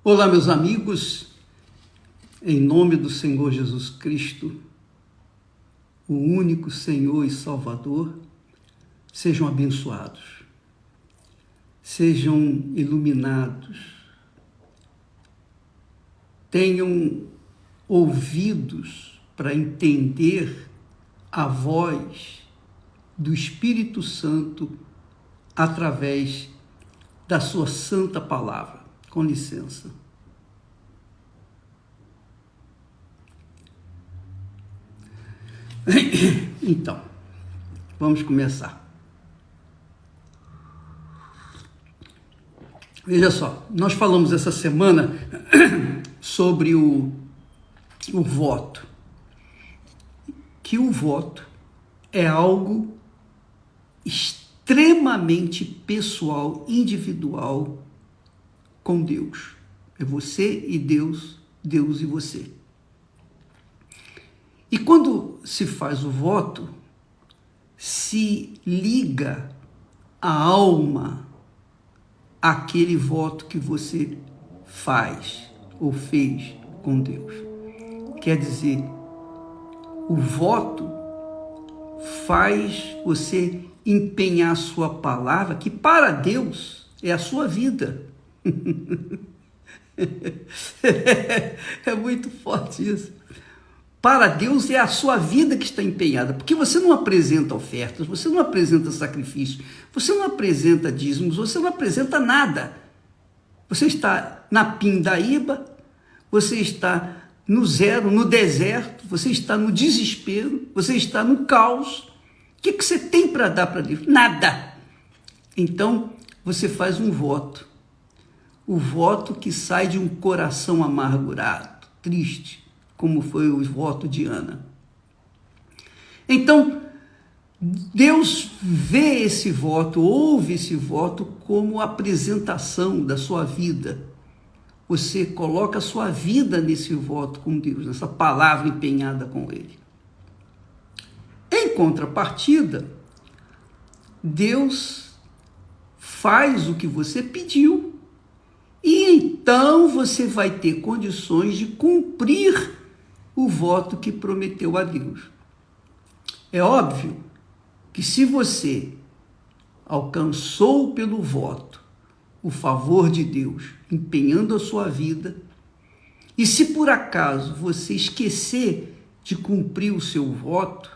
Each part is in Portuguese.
Olá, meus amigos, em nome do Senhor Jesus Cristo, o único Senhor e Salvador, sejam abençoados, sejam iluminados, tenham ouvidos para entender a voz do Espírito Santo através da sua santa palavra. Com licença. Então, vamos começar. Veja só, nós falamos essa semana sobre o voto. Que o voto é algo extremamente pessoal, individual com Deus. É você e Deus, Deus e você. E quando se faz o voto, se liga a alma àquele voto que você faz ou fez com Deus. Quer dizer, o voto faz você empenhar a sua palavra, que para Deus é a sua vida. É muito forte isso. Para Deus é a sua vida que está empenhada, porque você não apresenta ofertas, você não apresenta sacrifício, você não apresenta dízimos, você não apresenta nada. Você está na pindaíba, você está no zero, no deserto, você está no desespero, você está no caos. O que você tem para dar para Deus? Nada. Então, você faz um voto. O voto que sai de um coração amargurado, triste, como foi o voto de Ana. Então, Deus vê esse voto, ouve esse voto como apresentação da sua vida. Você coloca a sua vida nesse voto com Deus, nessa palavra empenhada com Ele. Em contrapartida, Deus faz o que você pediu. E então você vai ter condições de cumprir o voto que prometeu a Deus. É óbvio que se você alcançou pelo voto o favor de Deus, empenhando a sua vida, e se por acaso você esquecer de cumprir o seu voto,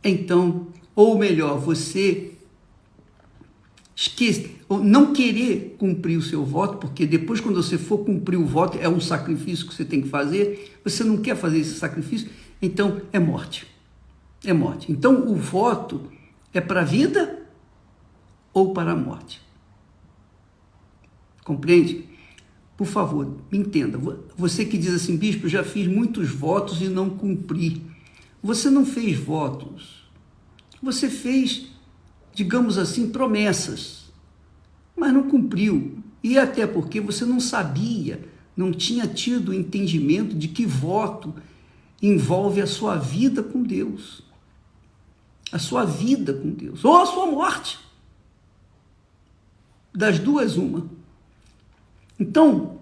então, ou melhor, você não querer cumprir o seu voto, porque depois quando você for cumprir o voto, é um sacrifício que você tem que fazer, você não quer fazer esse sacrifício, então é morte. É morte. Então o voto é para a vida ou para a morte. Compreende? Por favor, me entenda. Você que diz assim, bispo, já fiz muitos votos e não cumpri. Você não fez votos. Você fez, digamos assim, promessas, mas não cumpriu. E até porque você não sabia, não tinha tido o entendimento de que voto envolve a sua vida com Deus. A sua vida com Deus. Ou a sua morte. Das duas, uma. Então,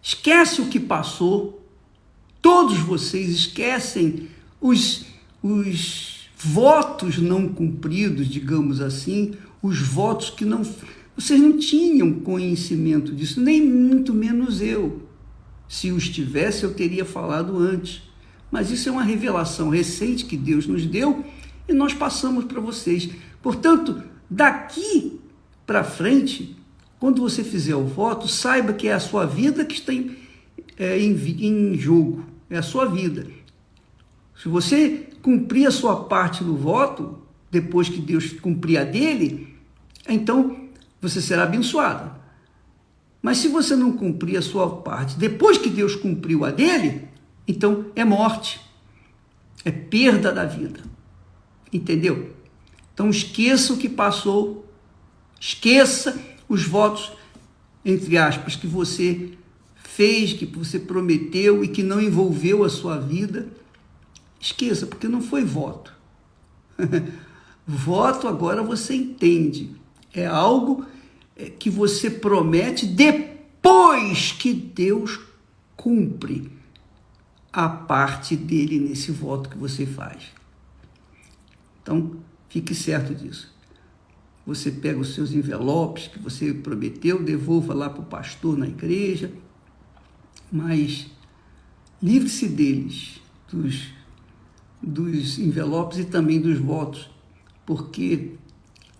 esquece o que passou. Todos vocês esquecem os votos não cumpridos, digamos assim, os votos que não... Vocês não tinham conhecimento disso, nem muito menos eu. Se os tivesse, eu teria falado antes. Mas isso é uma revelação recente que Deus nos deu e nós passamos para vocês. Portanto, daqui para frente, quando você fizer o voto, saiba que é a sua vida que está em jogo. É a sua vida. Se você cumprir a sua parte no voto, depois que Deus cumprir a dele, então você será abençoado. Mas se você não cumprir a sua parte, depois que Deus cumpriu a dele, então é morte, é perda da vida. Entendeu? Então esqueça o que passou, esqueça os votos, entre aspas, que você fez, que você prometeu e que não envolveu a sua vida. Esqueça, porque não foi voto. Voto, agora você entende, é algo que você promete depois que Deus cumpre a parte dele nesse voto que você faz. Então, fique certo disso. Você pega os seus envelopes que você prometeu, devolva lá para o pastor na igreja, mas livre-se deles, dos envelopes e também dos votos, porque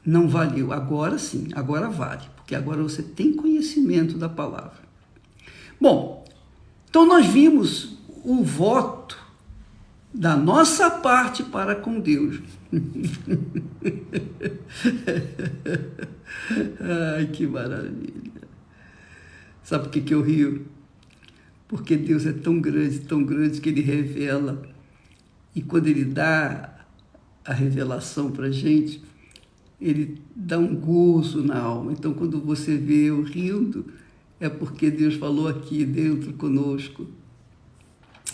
não valeu. Agora sim, agora vale, porque agora você tem conhecimento da palavra. Bom, então nós vimos o voto da nossa parte para com Deus. Ai, que maravilha. Sabe por que eu rio? Porque Deus é tão grande que Ele revela. E quando Ele dá a revelação para a gente, Ele dá um gozo na alma. Então, quando você vê eu rindo, é porque Deus falou aqui dentro conosco.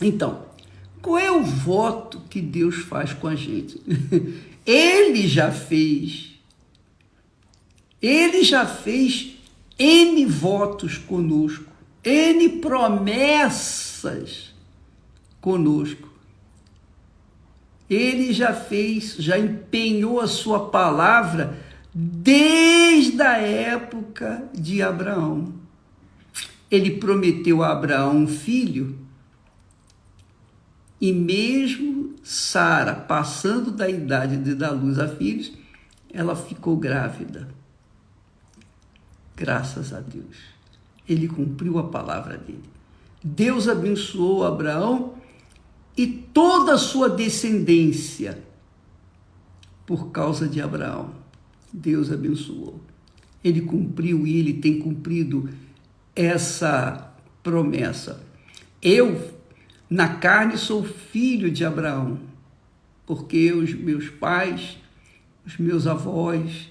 Então, qual é o voto que Deus faz com a gente? Ele já fez N votos conosco, N promessas conosco. Ele já empenhou a sua palavra desde a época de Abraão. Ele prometeu a Abraão um filho, e mesmo Sara, passando da idade de dar luz a filhos, ela ficou grávida. Graças a Deus. Ele cumpriu a palavra dele. Deus abençoou Abraão e toda a sua descendência por causa de Abraão. Deus abençoou. Ele cumpriu e ele tem cumprido essa promessa. Eu, na carne, sou filho de Abraão, porque os meus pais, os meus avós,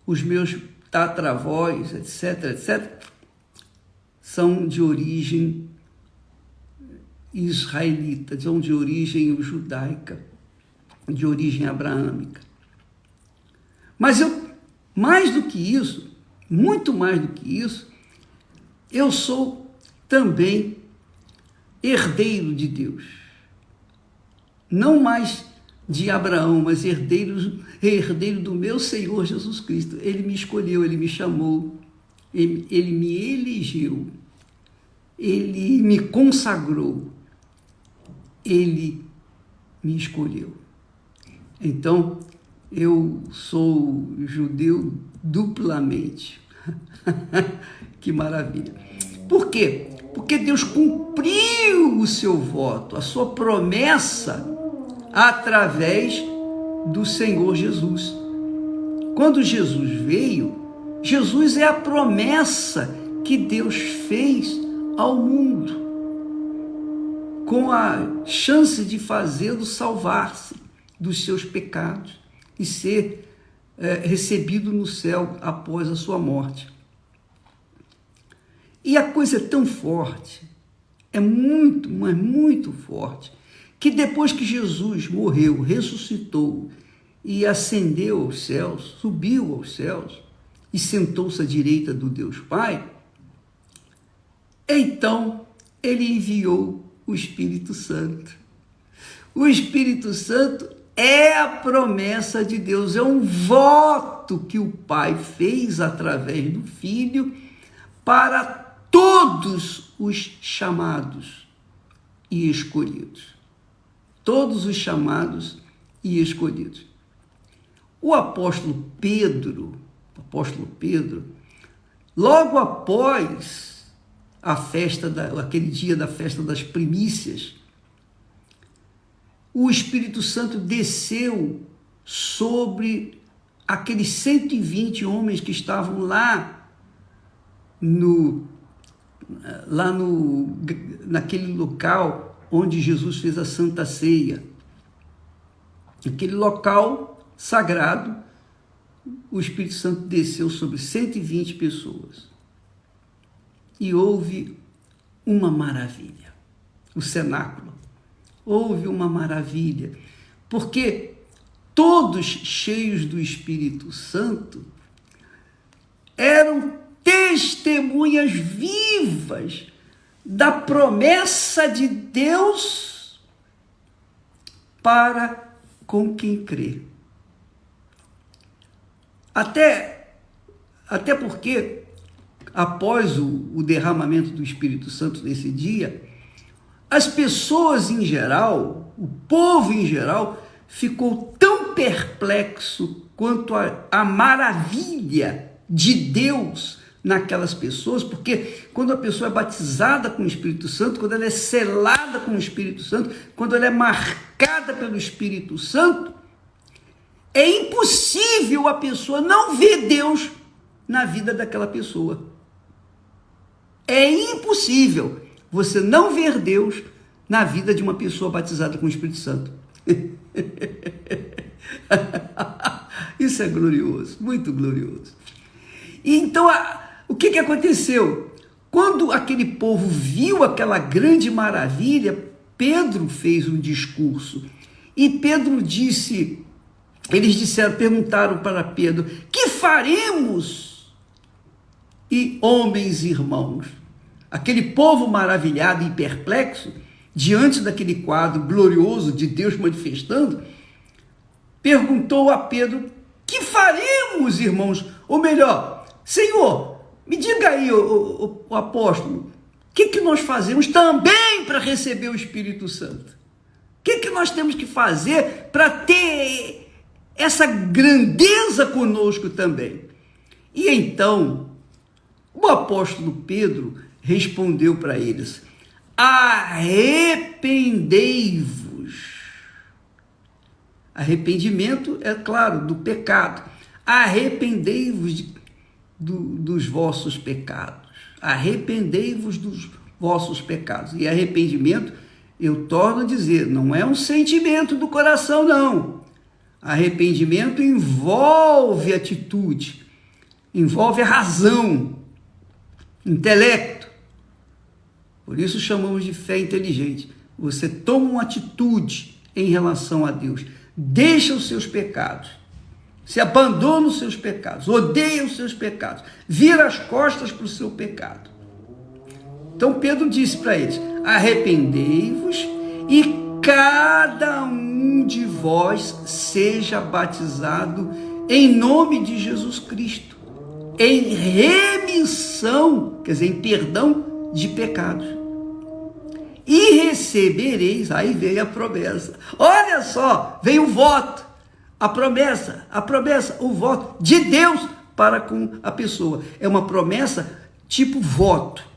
os meus tatravós, etc., são de origem israelita, são de origem judaica, de origem abraâmica. Mas eu, mais do que isso, muito mais do que isso, eu sou também herdeiro de Deus. Não mais de Abraão, mas herdeiro do meu Senhor Jesus Cristo. Ele me escolheu, ele me chamou, ele me elegeu, ele me consagrou, ele me escolheu. Então, eu sou judeu duplamente. Que maravilha. Por quê? Porque Deus cumpriu o seu voto, a sua promessa, através do Senhor Jesus. Quando Jesus veio, Jesus é a promessa que Deus fez ao mundo, com a chance de fazê-lo salvar-se dos seus pecados e ser recebido no céu após a sua morte. E a coisa é tão forte, é muito, mas muito forte, que depois que Jesus morreu, ressuscitou e ascendeu aos céus, subiu aos céus e sentou-se à direita do Deus Pai, então ele enviou o Espírito Santo. O Espírito Santo é a promessa de Deus, é um voto que o Pai fez através do Filho para todos os chamados e escolhidos. Todos os chamados e escolhidos. O apóstolo Pedro, logo após a festa, aquele dia da festa das primícias, o Espírito Santo desceu sobre aqueles 120 homens que estavam naquele local onde Jesus fez a Santa Ceia. Aquele local sagrado, o Espírito Santo desceu sobre 120 pessoas. E houve uma maravilha. O cenáculo. Houve uma maravilha. Porque todos cheios do Espírito Santo eram testemunhas vivas da promessa de Deus para com quem crê. Até porque, após o derramamento do Espírito Santo nesse dia, as pessoas em geral, o povo em geral, ficou tão perplexo quanto a maravilha de Deus naquelas pessoas, porque quando a pessoa é batizada com o Espírito Santo, quando ela é selada com o Espírito Santo, quando ela é marcada pelo Espírito Santo, é impossível a pessoa não ver Deus na vida daquela pessoa. É impossível você não ver Deus na vida de uma pessoa batizada com o Espírito Santo. Isso é glorioso, muito glorioso. E então, o que aconteceu? Quando aquele povo viu aquela grande maravilha, Pedro fez um discurso. E Pedro disse, perguntaram para Pedro, que faremos? E homens e irmãos, aquele povo maravilhado e perplexo, diante daquele quadro glorioso de Deus manifestando, perguntou a Pedro, que faremos, irmãos? Ou melhor, Senhor, me diga aí, o apóstolo, o que nós fazemos também para receber o Espírito Santo? O que nós temos que fazer para ter essa grandeza conosco também? E então, o apóstolo Pedro respondeu para eles, arrependei-vos. Arrependimento, é claro, do pecado. Arrependei-vos dos vossos pecados. Arrependei-vos dos vossos pecados. E arrependimento, eu torno a dizer, não é um sentimento do coração, não. Arrependimento envolve atitude, envolve a razão, intelecto. Por isso chamamos de fé inteligente. Você toma uma atitude em relação a Deus. Deixa os seus pecados. Se abandona os seus pecados. Odeia os seus pecados. Vira as costas para o seu pecado. Então Pedro disse para eles, arrependei-vos e cada um de vós seja batizado em nome de Jesus Cristo, em remissão, quer dizer, em perdão de pecados. E recebereis, aí veio a promessa. Olha só, veio o voto, a promessa, o voto de Deus para com a pessoa. É uma promessa tipo voto.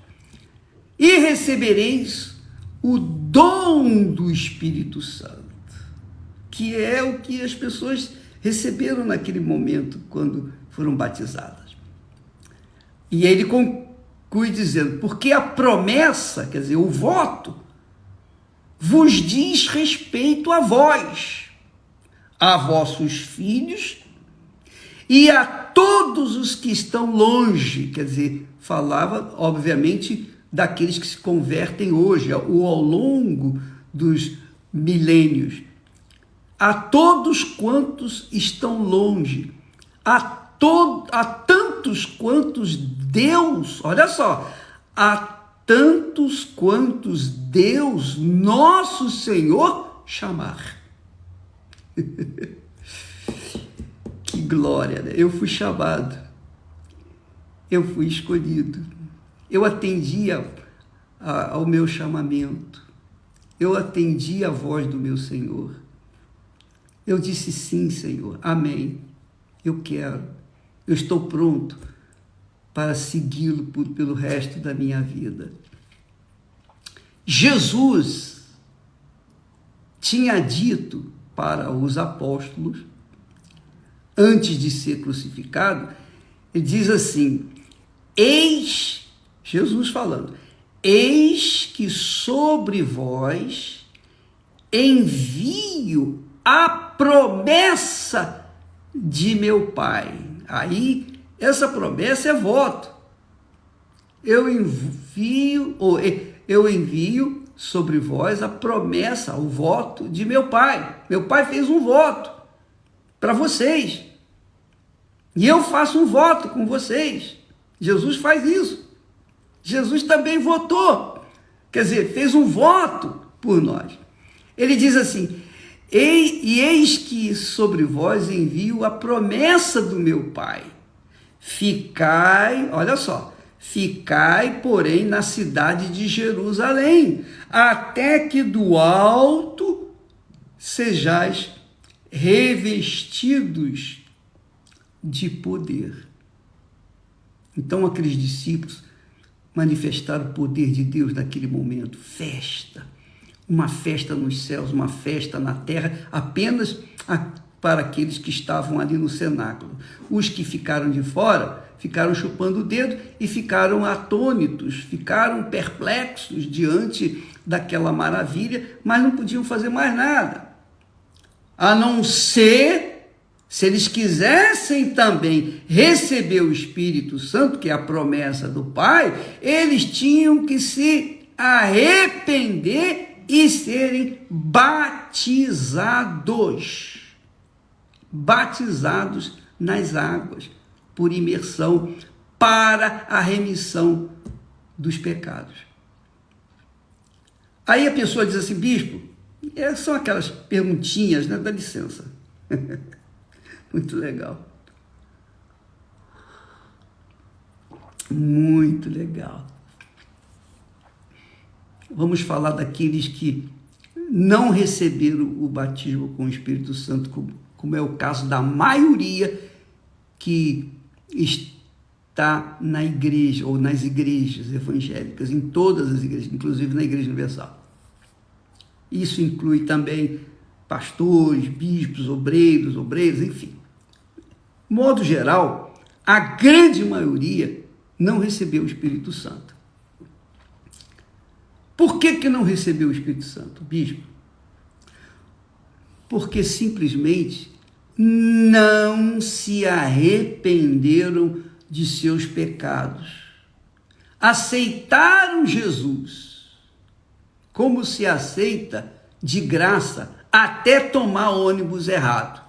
E recebereis o dom do Espírito Santo, que é o que as pessoas receberam naquele momento quando foram batizadas. E ele conclui dizendo, porque a promessa, quer dizer, o voto, vos diz respeito a vós, a vossos filhos e a todos os que estão longe, quer dizer, falava, obviamente, daqueles que se convertem hoje, ou ao longo dos milênios, a todos quantos estão longe, a tantos quantos Deus, olha só, a tantos quantos Deus, nosso Senhor, chamar. Que glória, né? Eu fui chamado, eu fui escolhido, eu atendi ao meu chamamento, eu atendi a voz do meu Senhor, eu disse sim, Senhor, amém, eu quero, eu estou pronto para segui-lo pelo resto da minha vida. Jesus tinha dito para os apóstolos, antes de ser crucificado, ele diz assim, eis, Jesus falando, eis que sobre vós envio a promessa de meu Pai. Aí, essa promessa é voto. Eu envio sobre vós a promessa, o voto de meu Pai. Meu Pai fez um voto para vocês. E eu faço um voto com vocês. Jesus faz isso. Jesus também votou, quer dizer, fez um voto por nós. Ele diz assim: eis que sobre vós envio a promessa do meu Pai. Ficai, olha só, ficai, porém, na cidade de Jerusalém, até que do alto sejais revestidos de poder. Então, aqueles discípulos manifestaram o poder de Deus naquele momento. Festa, uma festa nos céus, uma festa na terra, apenas para aqueles que estavam ali no cenáculo. Os que ficaram de fora ficaram chupando o dedo e ficaram atônitos, ficaram perplexos diante daquela maravilha, mas não podiam fazer mais nada, a não ser, se eles quisessem também receber o Espírito Santo, que é a promessa do Pai, eles tinham que se arrepender e serem batizados nas águas, por imersão, para a remissão dos pecados. Aí a pessoa diz assim: bispo, são aquelas perguntinhas, né? Dá licença. Muito legal. Muito legal. Vamos falar daqueles que não receberam o batismo com o Espírito Santo, como é o caso da maioria que está na igreja, ou nas igrejas evangélicas, em todas as igrejas, inclusive na Igreja Universal. Isso inclui também pastores, bispos, obreiros, enfim. De modo geral, a grande maioria não recebeu o Espírito Santo. Por que não recebeu o Espírito Santo, bispo? Porque simplesmente não se arrependeram de seus pecados. Aceitaram Jesus como se aceita de graça até tomar ônibus errado.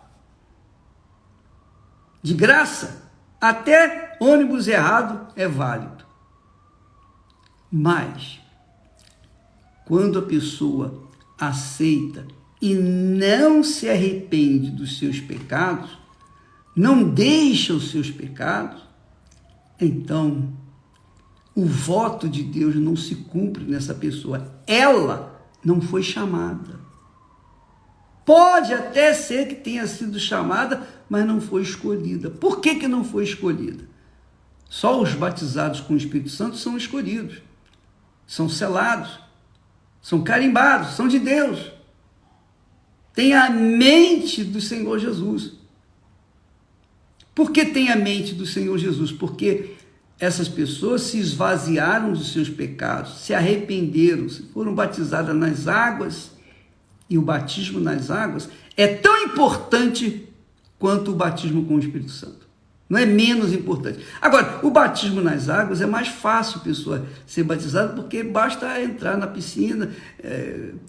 De graça, até ônibus errado é válido. Mas, quando a pessoa aceita e não se arrepende dos seus pecados, não deixa os seus pecados, então o voto de Deus não se cumpre nessa pessoa. Ela não foi chamada. Pode até ser que tenha sido chamada, mas não foi escolhida. Por que não foi escolhida? Só os batizados com o Espírito Santo são escolhidos, são selados, são carimbados, são de Deus. Tem a mente do Senhor Jesus. Por que tem a mente do Senhor Jesus? Porque essas pessoas se esvaziaram dos seus pecados, se arrependeram, foram batizadas nas águas. E o batismo nas águas é tão importante quanto o batismo com o Espírito Santo. Não é menos importante. Agora, o batismo nas águas é mais fácil a pessoa ser batizada, porque basta entrar na piscina,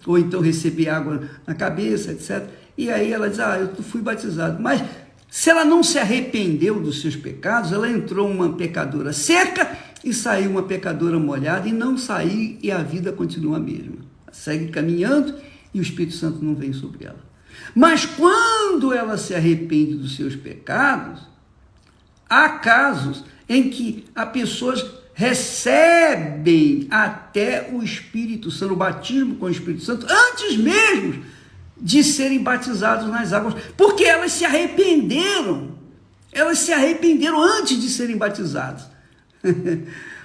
ou então receber água na cabeça, etc. E aí ela diz: eu fui batizado. Mas se ela não se arrependeu dos seus pecados, ela entrou uma pecadora seca e saiu uma pecadora molhada, e não saiu, e a vida continua a mesma. Segue caminhando e o Espírito Santo não vem sobre ela. Mas quando ela se arrepende dos seus pecados, há casos em que as pessoas recebem até o Espírito Santo, o batismo com o Espírito Santo, antes mesmo de serem batizados nas águas, porque elas se arrependeram antes de serem batizadas.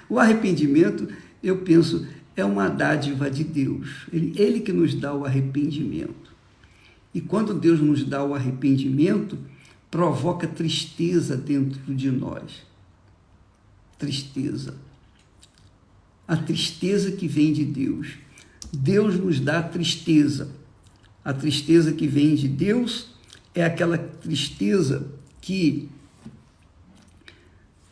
O arrependimento, eu penso, é uma dádiva de Deus. Ele que nos dá o arrependimento. E quando Deus nos dá o arrependimento, provoca tristeza dentro de nós. Tristeza. A tristeza que vem de Deus. Deus nos dá tristeza. A tristeza que vem de Deus é aquela tristeza que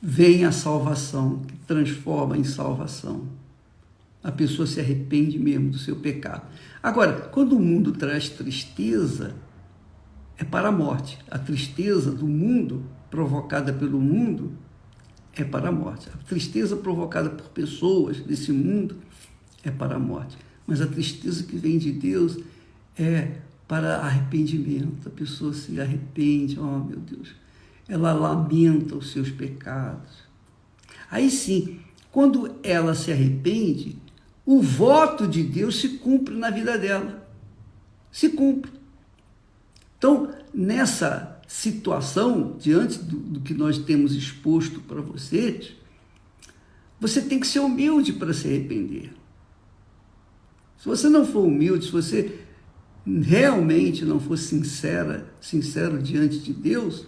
vem a salvação, que transforma em salvação. A pessoa se arrepende mesmo do seu pecado. Agora, quando o mundo traz tristeza, é para a morte. A tristeza do mundo, provocada pelo mundo, é para a morte. A tristeza provocada por pessoas desse mundo é para a morte. Mas a tristeza que vem de Deus é para arrependimento. A pessoa se arrepende, oh meu Deus, ela lamenta os seus pecados. Aí sim, quando ela se arrepende, o voto de Deus se cumpre na vida dela. Se cumpre. Então, nessa situação, diante do que nós temos exposto para vocês, você tem que ser humilde para se arrepender. Se você não for humilde, se você realmente não for sincero diante de Deus,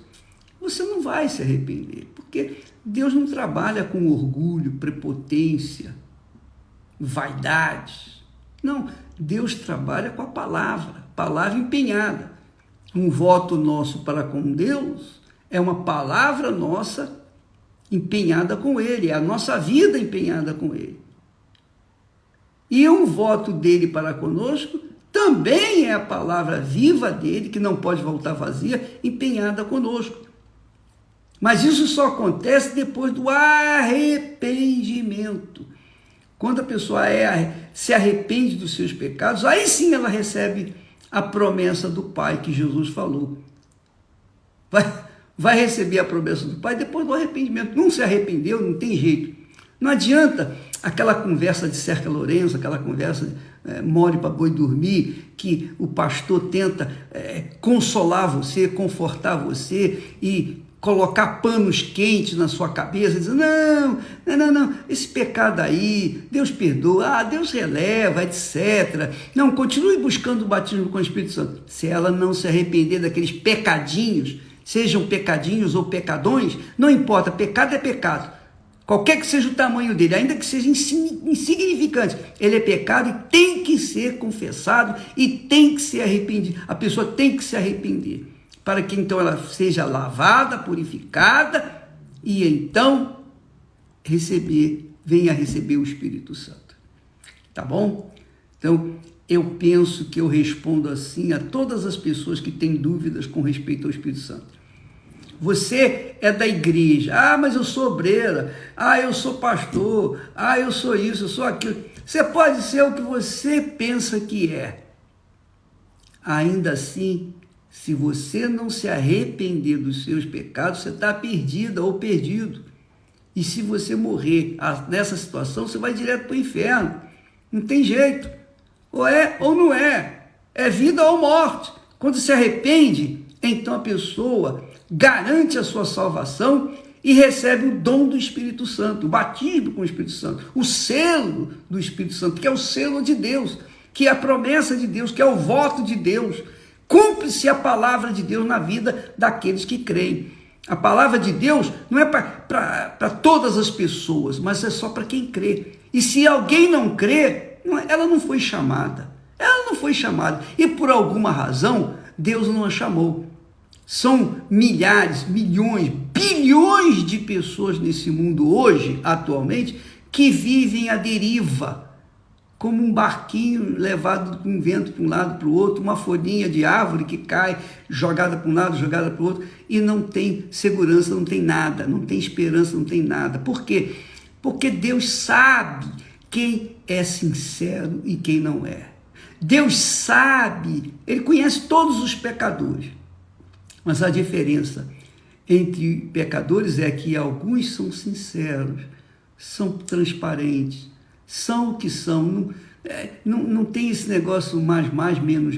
você não vai se arrepender, porque Deus não trabalha com orgulho, prepotência, vaidade. Não, Deus trabalha com a palavra empenhada. Um voto nosso para com Deus é uma palavra nossa empenhada com Ele, é a nossa vida empenhada com Ele. E um voto dele para conosco também é a palavra viva dele, que não pode voltar vazia, empenhada conosco. Mas isso só acontece depois do arrependimento. Quando a pessoa se arrepende dos seus pecados, aí sim ela recebe a promessa do Pai que Jesus falou. Vai receber a promessa do Pai depois do arrependimento. Não se arrependeu, não tem jeito. Não adianta aquela conversa de Cerca Lourenço, aquela conversa mole para boi dormir, que o pastor tenta consolar você, confortar você e colocar panos quentes na sua cabeça, dizendo, não, esse pecado aí, Deus perdoa, Deus releva, etc. Não, continue buscando o batismo com o Espírito Santo. Se ela não se arrepender daqueles pecadinhos, sejam pecadinhos ou pecadões, não importa, pecado é pecado. Qualquer que seja o tamanho dele, ainda que seja insignificante, ele é pecado e tem que ser confessado e tem que ser arrependido. A pessoa tem que se arrepender, para que então ela seja lavada, purificada e então venha receber o Espírito Santo. Tá bom? Então, eu penso que eu respondo assim a todas as pessoas que têm dúvidas com respeito ao Espírito Santo. Você é da igreja, mas eu sou obreira, eu sou pastor, eu sou isso, eu sou aquilo. Você pode ser o que você pensa que é. Ainda assim, se você não se arrepender dos seus pecados, você está perdida ou perdido. E se você morrer nessa situação, você vai direto para o inferno. Não tem jeito. Ou é ou não é. É vida ou morte. Quando se arrepende, então a pessoa garante a sua salvação e recebe o dom do Espírito Santo, o batismo com o Espírito Santo, o selo do Espírito Santo, que é o selo de Deus, que é a promessa de Deus, que é o voto de Deus. Cumpre-se a palavra de Deus na vida daqueles que creem. A palavra de Deus não é para todas as pessoas, mas é só para quem crê. E se alguém não crê, ela não foi chamada. Ela não foi chamada. E por alguma razão, Deus não a chamou. São milhares, milhões, bilhões de pessoas nesse mundo hoje, atualmente, que vivem à deriva, como um barquinho levado com um vento para um lado para o outro, uma folhinha de árvore que cai, jogada para um lado, jogada para o outro, e não tem segurança, não tem nada, não tem esperança, não tem nada. Por quê? Porque Deus sabe quem é sincero e quem não é. Deus sabe, Ele conhece todos os pecadores. Mas a diferença entre pecadores é que alguns são sinceros, são transparentes, são o que são, não tem esse negócio mais, menos.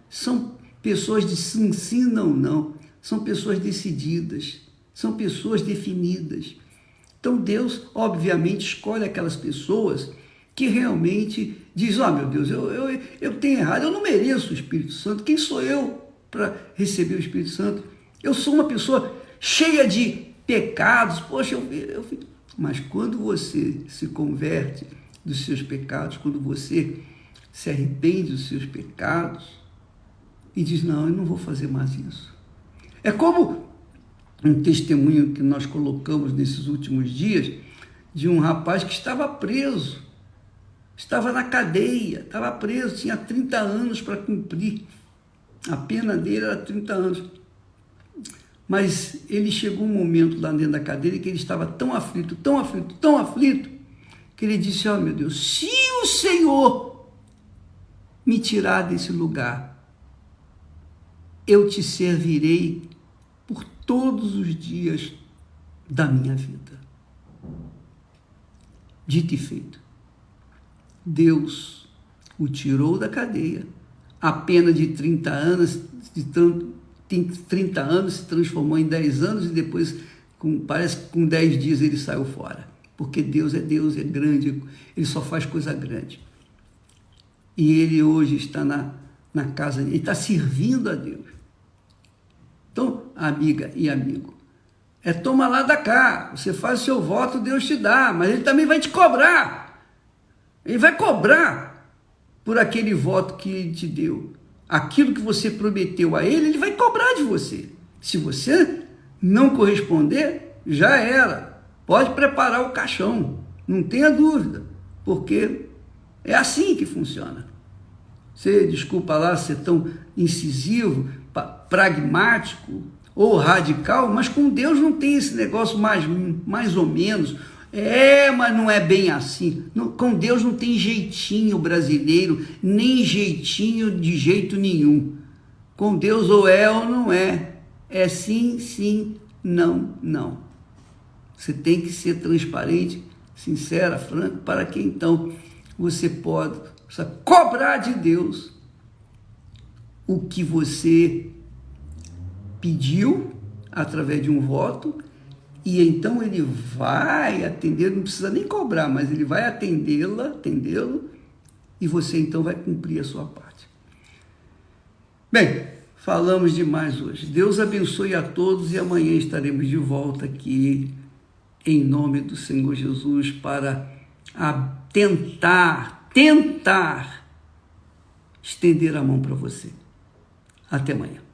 São pessoas de sim, não, são pessoas decididas, são pessoas definidas. Então Deus, obviamente, escolhe aquelas pessoas que realmente diz, meu Deus, eu tenho errado, eu não mereço o Espírito Santo, quem sou eu para receber o Espírito Santo? Eu sou uma pessoa cheia de pecados, poxa, mas quando você se converte dos seus pecados, quando você se arrepende dos seus pecados e diz, não, eu não vou fazer mais isso. É como um testemunho que nós colocamos nesses últimos dias de um rapaz que estava preso, estava na cadeia, estava preso, tinha 30 anos para cumprir. A pena dele era 30 anos. Mas ele chegou um momento lá dentro da cadeira que ele estava tão aflito, tão aflito, tão aflito, que ele disse: ó, meu Deus, se o Senhor me tirar desse lugar, eu te servirei por todos os dias da minha vida. Dito e feito. Deus o tirou da cadeia. A pena de 30 anos, 30 anos se transformou em 10 anos e depois, parece que com 10 dias ele saiu fora. Porque Deus, é grande, ele só faz coisa grande. E ele hoje está na casa, ele está servindo a Deus. Então, amiga e amigo, toma lá da cá, você faz o seu voto, Deus te dá, mas ele também vai te cobrar. Ele vai cobrar por aquele voto que ele te deu. Aquilo que você prometeu a ele vai cobrar de você. Se você não corresponder, já era. Pode preparar o caixão, não tenha dúvida, porque é assim que funciona. Você, desculpa lá ser tão incisivo, pragmático ou radical, mas com Deus não tem esse negócio mais ou menos. Mas não é bem assim. Com Deus não tem jeitinho brasileiro, nem jeitinho de jeito nenhum. Com Deus ou é ou não é. É sim, sim, não, não. Você tem que ser transparente, sincera, franco, para que então você possa cobrar de Deus o que você pediu através de um voto, e então ele vai atender, não precisa nem cobrar, mas ele vai atendê-lo, e você então vai cumprir a sua parte. Bem, falamos demais hoje. Deus abençoe a todos e amanhã estaremos de volta aqui, em nome do Senhor Jesus, para tentar estender a mão para você. Até amanhã.